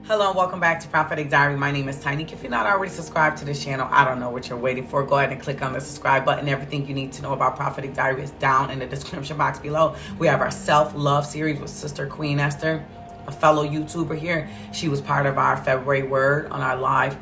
Hello and welcome back to Prophetic Diary. My name is Tiny. If you're not already subscribed to this channel, I don't know what you're waiting for. Go ahead and click on the subscribe button. Everything you need to know about Prophetic Diary is down in the description box below. We have our self-love series with Sister Queen Esther, a fellow YouTuber here. She was part of our February word on our live.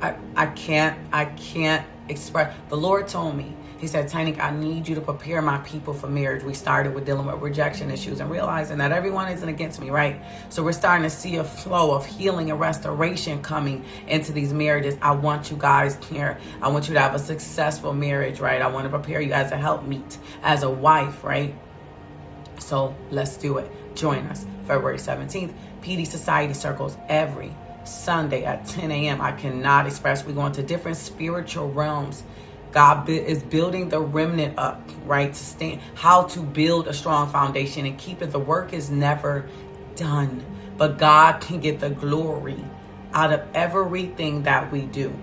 I can't express. The Lord told me, He said, Tiny, I need you to prepare my people for marriage. We started with dealing with rejection issues and realizing that everyone isn't against me, right? So we're starting to see a flow of healing and restoration coming into these marriages. I want you guys here. I want you to have a successful marriage, right? I want to prepare you as a helpmeet, as a wife, right? So let's do it. Join us February 17th, PD Society Circles every Sunday at 10 a.m. I cannot express. We're going to different spiritual realms. God is building the remnant up, right? To stand, how to build a strong foundation and keep it. The work is never done, but God can get the glory out of everything that we do,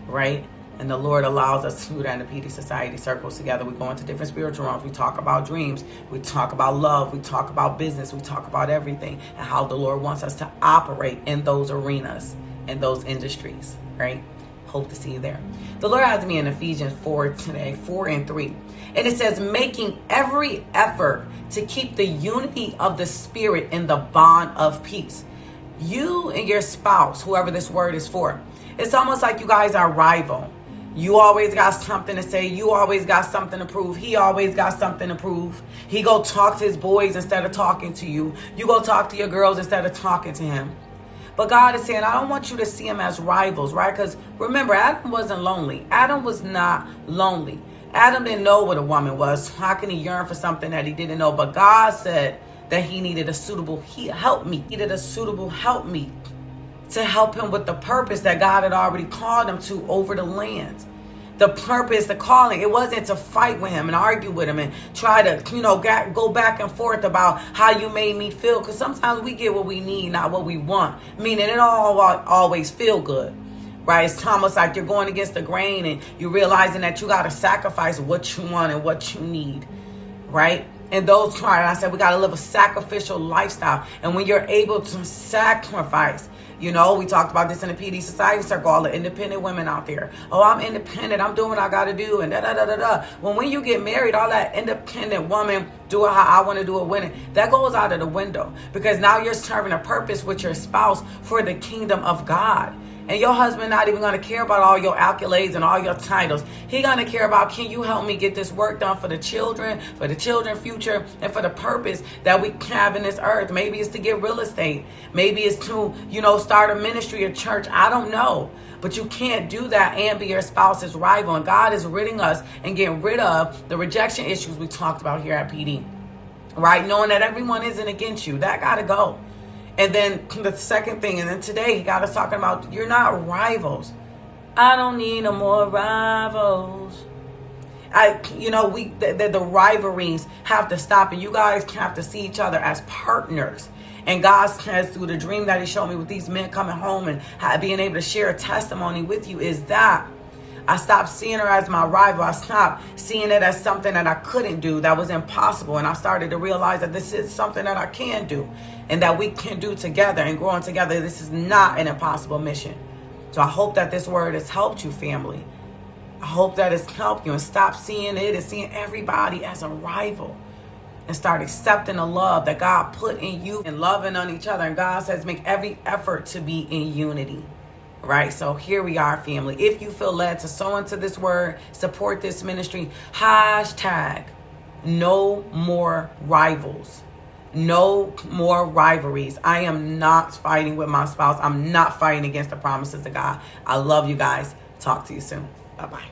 right? And the Lord allows us to do that in the PD Society Circles together. We go into different spiritual realms. We talk about dreams. We talk about love. We talk about business. We talk about everything and how the Lord wants us to operate in those arenas, in those industries, right? Hope to see you there. The Lord has me in Ephesians 4 today, 4 and 3. And it says, making every effort to keep the unity of the Spirit in the bond of peace. You and your spouse, whoever this word is for, it's almost like you guys are rival. You always got something to say. You always got something to prove. He always got something to prove. He go talk to his boys instead of talking to you. You go talk to your girls instead of talking to him. But God is saying, I don't want you to see him as rivals, right? Because remember, Adam wasn't lonely. Adam was not lonely. Adam didn't know what a woman was. How can he yearn for something that he didn't know? But God said that he needed a suitable helpmeet. He needed a suitable helpmeet to help him with the purpose that God had already called him to over the land. The purpose, the calling, it wasn't to fight with him and argue with him and try to, go back and forth about how you made me feel. Because sometimes we get what we need, not what we want. Meaning it all always feel good, right? It's almost like you're going against the grain and you're realizing that you got to sacrifice what you want and what you need, right? And those times, I said, we got to live a sacrificial lifestyle. And when you're able to sacrifice, we talked about this in the PD Society Circle, all the independent women out there. Oh, I'm independent. I'm doing what I got to do. And da-da-da-da-da. When you get married, all that independent woman, do it how I want to do it, winning, that goes out of the window. Because now you're serving a purpose with your spouse for the kingdom of God. And your husband not even going to care about all your accolades and all your titles. He going to care about, can you help me get this work done for the children's future, and for the purpose that we have in this earth. Maybe it's to get real estate. Maybe it's to, start a ministry or church. I don't know. But you can't do that and be your spouse's rival. And God is ridding us and getting rid of the rejection issues we talked about here at PD. Right? Knowing that everyone isn't against you. That got to go. And then the second thing, and then today he got us talking about, you're not rivals. I don't need no more rivals. The rivalries have to stop, and you guys have to see each other as partners. And God says through the dream that he showed me with these men coming home and being able to share a testimony with you is that I stopped seeing her as my rival. I stopped seeing it as something that I couldn't do, that was impossible. And I started to realize that this is something that I can do and that we can do together and growing together. This is not an impossible mission. So I hope that this word has helped you, family. I hope that it's helped you, and stop seeing it and seeing everybody as a rival and start accepting the love that God put in you and loving on each other. And God says make every effort to be in unity. Right, so here we are, family. If you feel led to sow into this word, support this ministry, hashtag no more rivals, no more rivalries. I am not fighting with my spouse. I'm not fighting against the promises of God. I love you guys. Talk to you soon. Bye-bye.